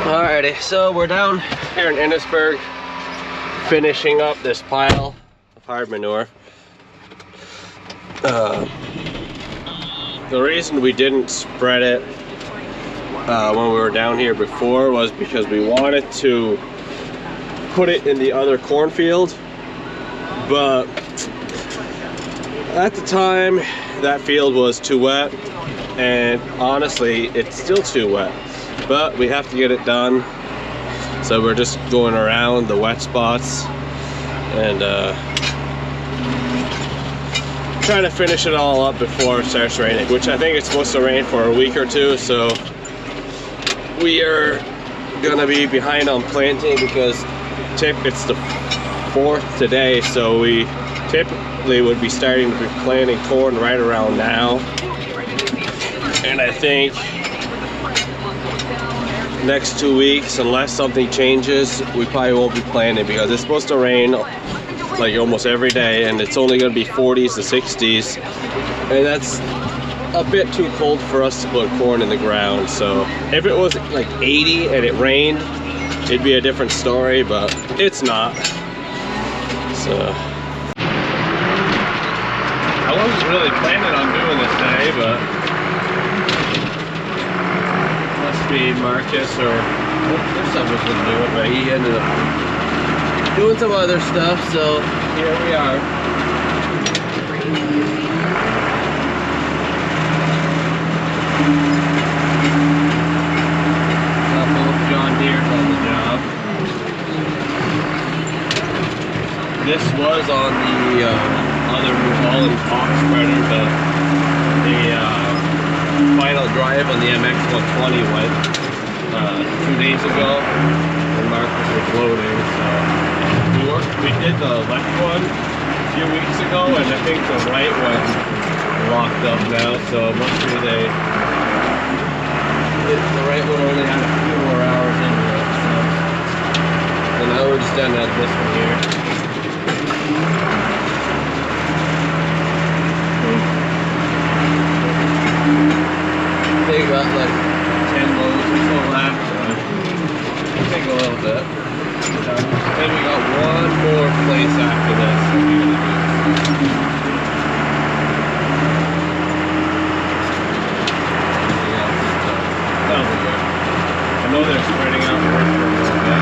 Alrighty, so we're down here in Innisburg finishing up this pile of hard manure. The reason we didn't spread it when we were down here before was because we wanted to put it in the other cornfield, but at the time that field was too wet, and honestly it's still too wet, but we have to get it done, so we're just going around the wet spots and trying to finish it all up before it starts raining, which I think it's supposed to rain for a week or two. So we are gonna be behind on planting because it's the 4th today, so we typically would be starting to be planting corn right around now. And I think next 2 weeks, unless something changes, we probably won't be planting because it's supposed to rain like almost every day, and it's only going to be 40s to 60s, and that's a bit too cold for us to put corn in the ground. So if it was like 80 and it rained, it'd be a different story, but it's not. So I wasn't really planning on doing this today, but must be Marcus or there's someone to do it, but he ended up doing some other stuff, so here we are. Got both John Deere's on the job. This was on the other New Holland box spreader, but the final drive on the MX 120 went 2 days ago, and Marcus was loading, so we did the left one a few weeks ago, and I think the right one's locked up now, so must be the right one only had a few more hours into it, so. And now we're just done at this one here. They got like 10 loads or so left, so it'll take a little bit. Then we got one more place after this that we're gonna do. That'll be good. I know they're spreading out the work for a little bit.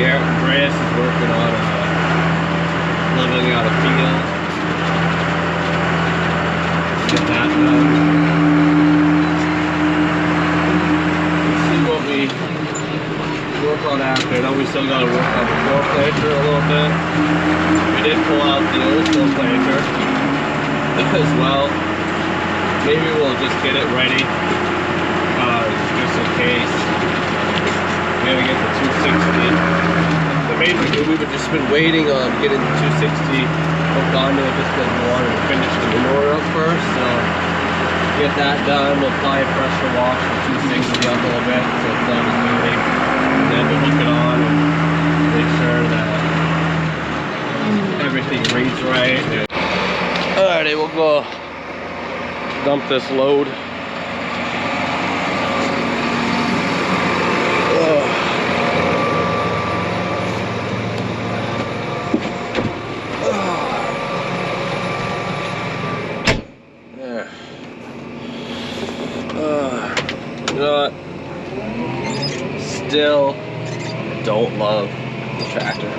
Garrett and Andreas is working on leveling out a field. Get that done. Work on after. I know we still got to work on the floor planter a little bit. We did pull out the old floor planter as well. Maybe we'll just get it ready just in case. We gotta get the 260. The main thing we've just been waiting on getting the 260 hooked onto it just because we wanted to finish the manure up first. So get that done, we'll apply a pressure wash the 260 up a little bit so it's not as moving. And then we'll hook it on and make sure that everything reads right. Alrighty, we'll go dump this load. You know what? Still don't love the tractor.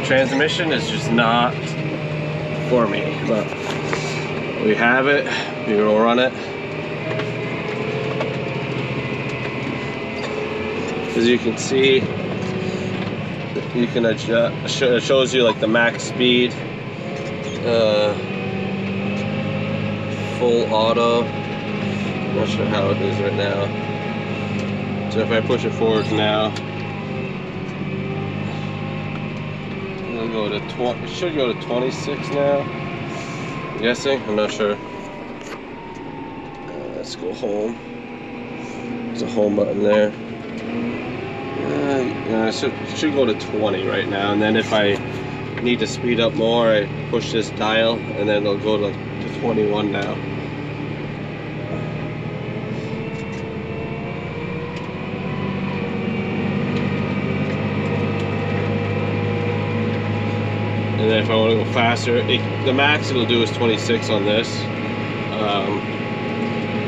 Transmission is just not for me, but we have it, we will run it. As you can see, you can adjust, it shows you like the max speed, full auto. I'm not sure how it is right now. So if I push it forward now, it'll go to 20. It should go to 26 now. I'm guessing. I'm not sure. Let's go home. There's a home button there. It should go to 20 right now, and then if I need to speed up more, I push this dial, and then it'll go to 21 now. And then if I want to go faster, the max it'll do is 26 on this.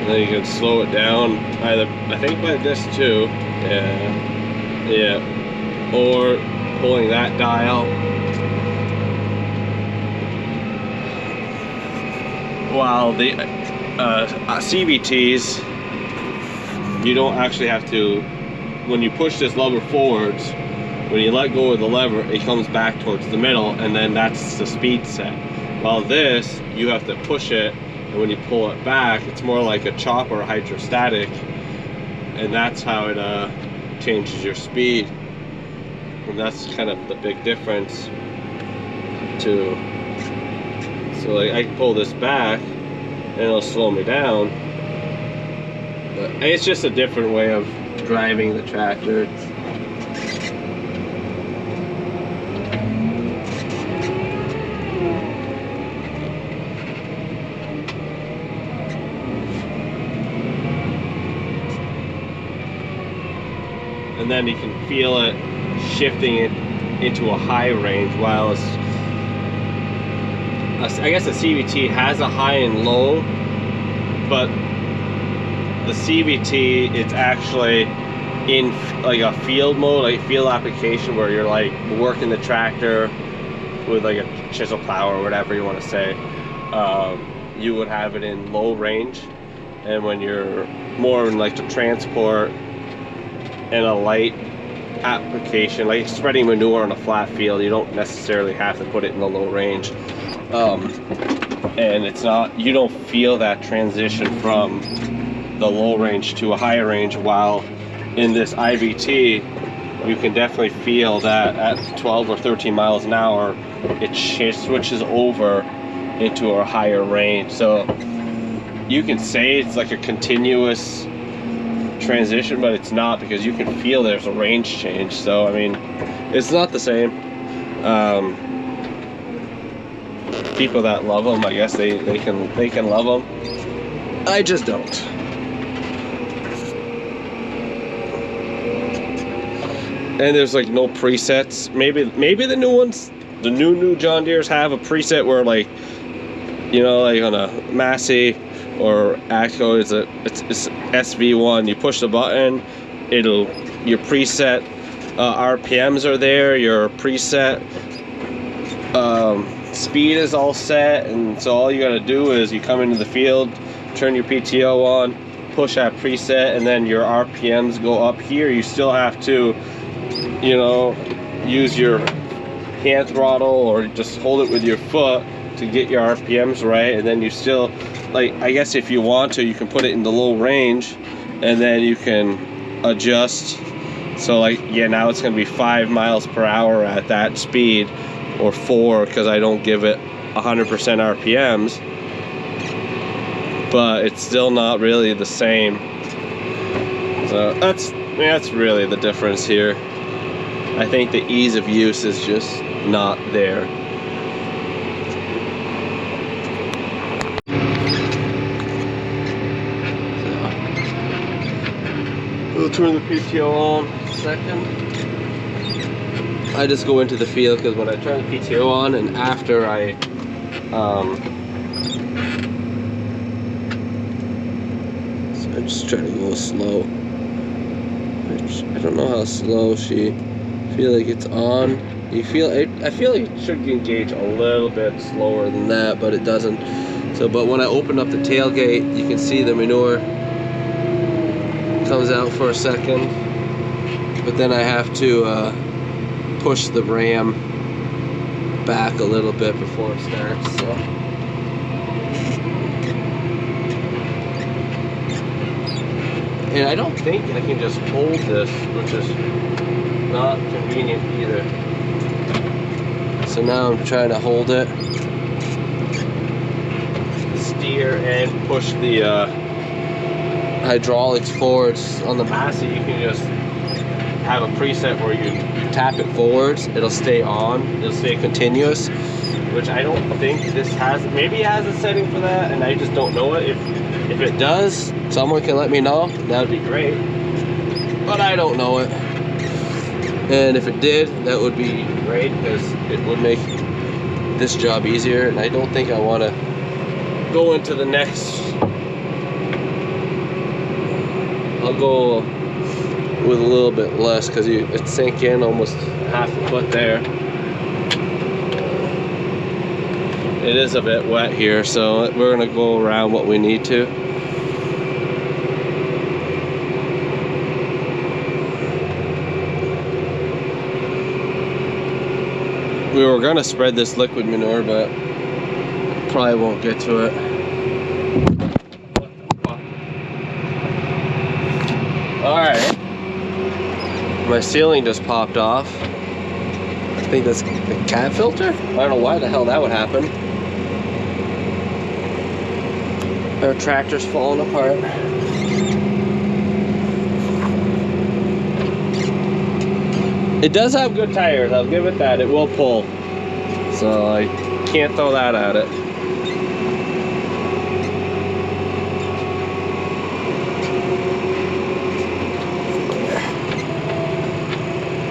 And then you can slow it down either, I think by this too, yeah, or pulling that dial. While the CVTs, you don't actually have to, when you push this lever forwards, when you let go of the lever, it comes back towards the middle, and then that's the speed set. While this, you have to push it, and when you pull it back, it's more like a chopper hydrostatic, and that's how it changes your speed. And that's kind of the big difference too. So like I can pull this back and it'll slow me down, but it's just a different way of driving the tractor. And then you can feel it shifting it into a high range, while I guess the CVT has a high and low, but the CVT, it's actually in like a field mode, like field application, where you're like working the tractor with like a chisel plow or whatever you want to say. You would have it in low range, and when you're more in like the transport and a light application, like spreading manure on a flat field, you don't necessarily have to put it in the low range. And it's not, you don't feel that transition from the low range to a higher range, while in this IVT you can definitely feel that at 12 or 13 miles an hour it switches over into a higher range. So you can say it's like a continuous transition, but it's not, because you can feel there's a range change. So I mean, it's not the same. People that love them, I guess they can love them. I just don't. And there's like no presets. Maybe the new ones, the new John Deeres have a preset where, like, you know, like on a Massey or ACO, it's SV1. You push the button, your preset RPMs are there, your preset speed is all set, and so all you gotta do is you come into the field, turn your PTO on, push that preset, and then your RPMs go up here. You still have to, you know, use your hand throttle or just hold it with your foot to get your RPMs right. And then you still, like, I guess if you want to, you can put it in the low range, and then you can adjust. So like, yeah, now it's gonna be 5 miles per hour at that speed, or 4, because I don't give it 100% RPMs, but it's still not really the same. So that's really the difference here. I think the ease of use is just not there. So we'll turn the PTO on in a second. I just go into the field, because when I turn the PTO on and after I so I just try to go slow. I don't know how slow I feel like it's on. I feel like it should engage a little bit slower than that, but it doesn't. So, but when I open up the tailgate, you can see the manure comes out for a second, but then I have to push the ram back a little bit before it starts. So. And I don't think I can just hold this, which is not convenient either. So now I'm trying to hold it, steer, and push the hydraulics forwards. On the Massey, you can just have a preset where you tap it forwards, it'll stay on, it'll stay continuous. which I don't think this has. Maybe it has a setting for that, and I just don't know it. If it does, someone can let me know. That would be great. But I don't know it. And if it did, that would be great, because it would make this job easier. And I don't think I want to go into the next. I'll go with a little bit less, because it sank in almost half a foot there. It is a bit wet here, so we're gonna go around what we need to. We were gonna spread this liquid manure, but probably won't get to it. Alright. My ceiling just popped off. I think that's the cat filter? I don't know why the hell that would happen. Our tractor's falling apart. It does have good tires, I'll give it that. It will pull. So I can't throw that at it.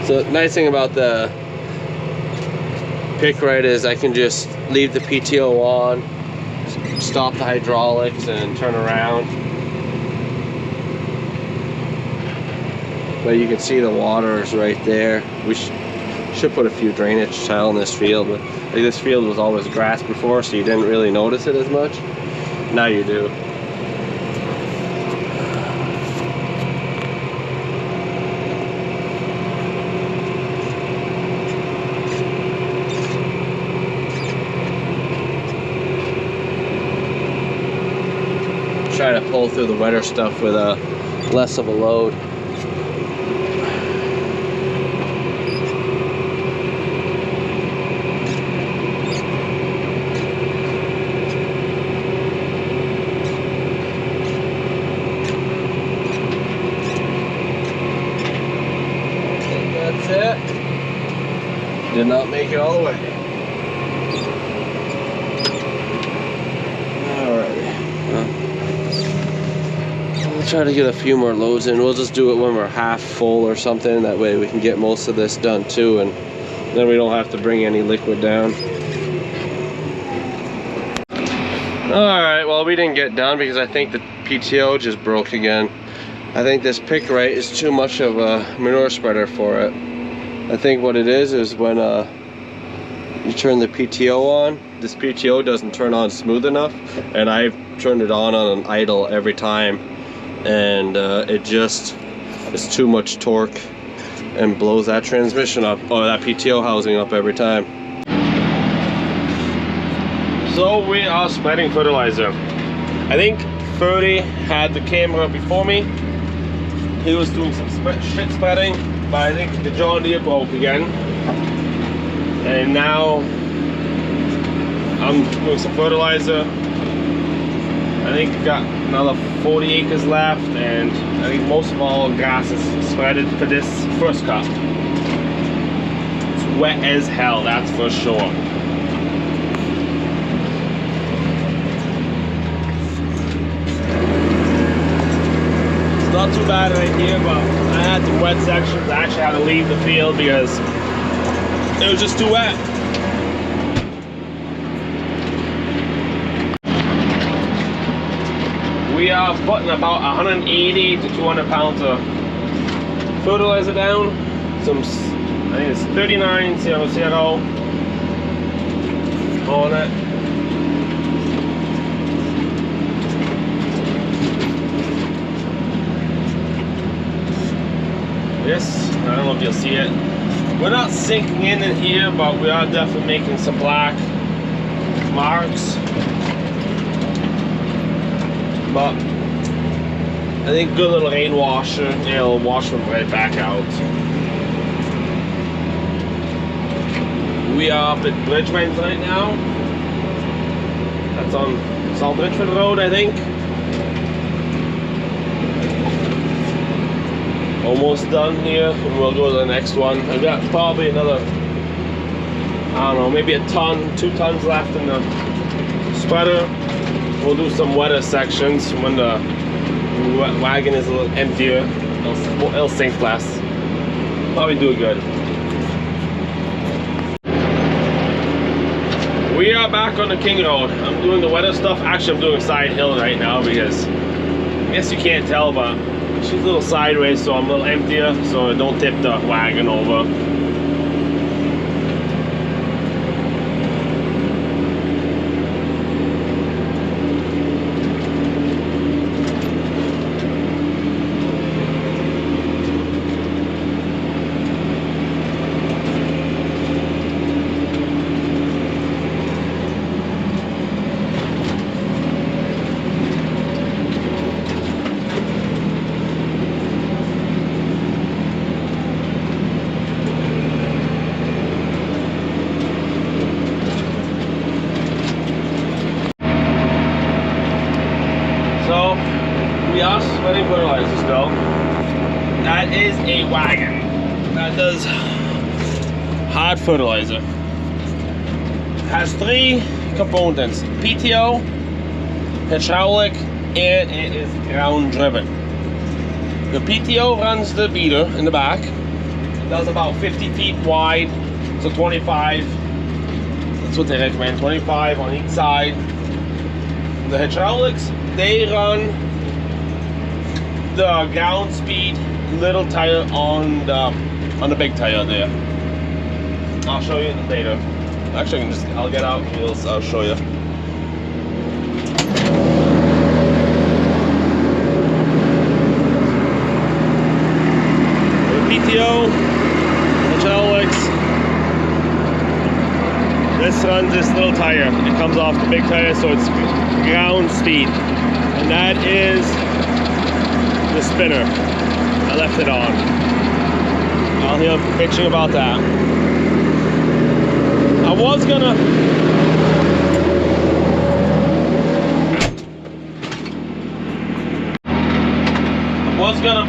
So the nice thing about the pick right is I can just leave the PTO on, stop the hydraulics, and turn around. But you can see the water is right there. We should put a few drainage tile in this field, but like, this field was always grass before, so you didn't really notice it as much. Now you do. Try to pull through the wetter stuff with less of a load. Did not make it all the way. Alright. We'll try to get a few more loads in. We'll just do it when we're half full or something. That way we can get most of this done too, and then we don't have to bring any liquid down. Alright, well, we didn't get done because I think the PTO just broke again. I think this pick right is too much of a manure spreader for it. I think what it is when you turn the PTO on, this PTO doesn't turn on smooth enough, and I've turned it on an idle every time, and it just is too much torque and blows that transmission up, or that PTO housing up every time. So we are spreading fertilizer. I think Ferdy had the camera before me. He was doing some shit spreading, but I think the John Deere broke again. And now I'm doing some fertilizer. I think I got another 40 acres left, and I think most of all grass is spreaded for this first cut. It's wet as hell, that's for sure. Not too bad right here, but I had some wet sections. I actually had to leave the field because it was just too wet. We are putting about 180 to 200 pounds of fertilizer down. I think it's 3900 on it. This, I don't know if you'll see it. We're not sinking in here, but we are definitely making some black marks. But I think good little rain washer, it'll wash them right back out. We are up at Bridgman right now. That's on South Richmond Road, I think. Almost done here, and we'll go to the next one. I've got probably another I don't know, maybe a ton, 2 tons left in the spreader. We'll do some wetter sections when the wagon is a little emptier. It'll sink less. Probably do it good. We are back on the King Road. I'm doing the weather stuff. Actually, I'm doing a side hill right now because I guess you can't tell, but she's a little sideways, so I'm a little emptier, so I don't tip the wagon over. So, we are spreading fertilizer still. That is a wagon that does hard fertilizer. Has 3 components: PTO, hydraulic, and it is ground driven. The PTO runs the beater in the back. It does about 50 feet wide, so 25. That's what they recommend, 25 on each side. The hydraulics, they run the ground speed little tire on the big tire there. I'll show you later. Actually, I'll get out and I'll show you. The PTO, hydraulics. This runs this little tire. It comes off the big tire, so it's ground speed. And that is the spinner. I left it on. I'll hear bitching about that. I was gonna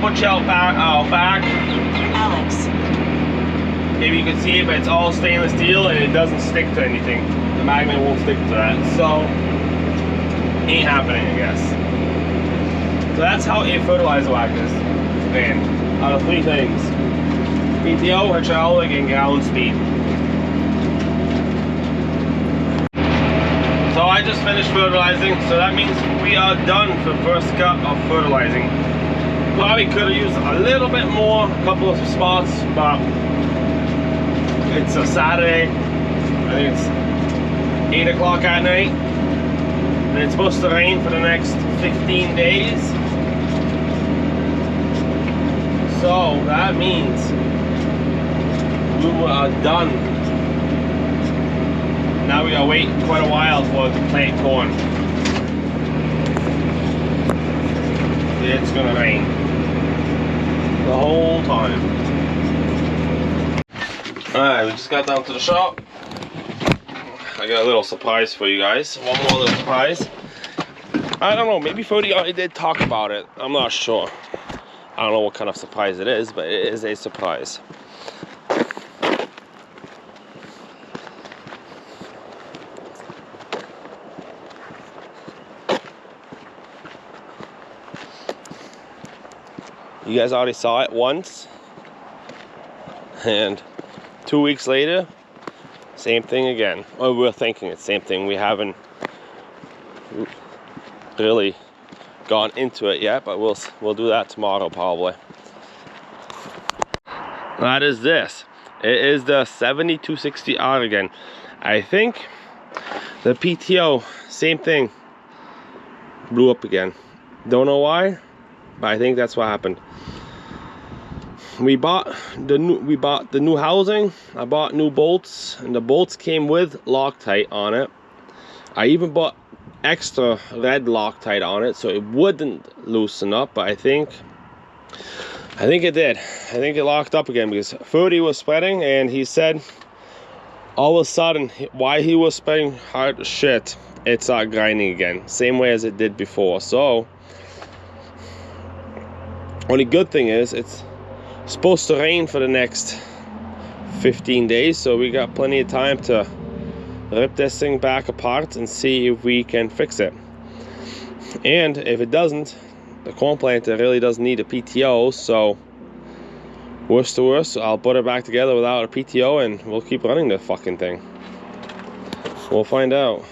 put you out back. Alex. Maybe you can see it, but it's all stainless steel and it doesn't stick to anything. The magnet won't stick to that, so ain't happening, I guess. So that's how a fertilizer wagon is ran, out of 3 things: PTO, hydraulic, and ground speed. So I just finished fertilizing, so that means we are done for first cut of fertilizing. Probably could have used a little bit more, a couple of spots, but it's a Saturday. I think it's 8 o'clock at night, and it's supposed to rain for the next 15 days. So that means we are done. Now we gotta wait quite a while for it to plant corn. It's gonna rain the whole time. Alright, we just got down to the shop. I got a little surprise for you guys. One more little surprise. I don't know, maybe Ferdy already did talk about it. I'm not sure. I don't know what kind of surprise it is, but it is a surprise. You guys already saw it once, and 2 weeks later, same thing again. Well, we're thinking it's the same thing. We haven't really gone into it yet, but we'll do that tomorrow probably. That is this. It is the 7260R again. I think the PTO, same thing, blew up again. Don't know why, but I think that's what happened. We bought the new housing. I bought new bolts, and the bolts came with Loctite on it. I even bought extra red Loctite on it so it wouldn't loosen up, but I think it did. I think it locked up again because Ferdy was spreading, and he said all of a sudden while he was spreading hard shit, it started grinding again, same way as it did before. So only good thing is it's supposed to rain for the next 15 days, so we got plenty of time to rip this thing back apart and see if we can fix it. And if it doesn't, the corn planter really doesn't need a PTO, so worst to worst, I'll put it back together without a PTO and we'll keep running the fucking thing. We'll find out.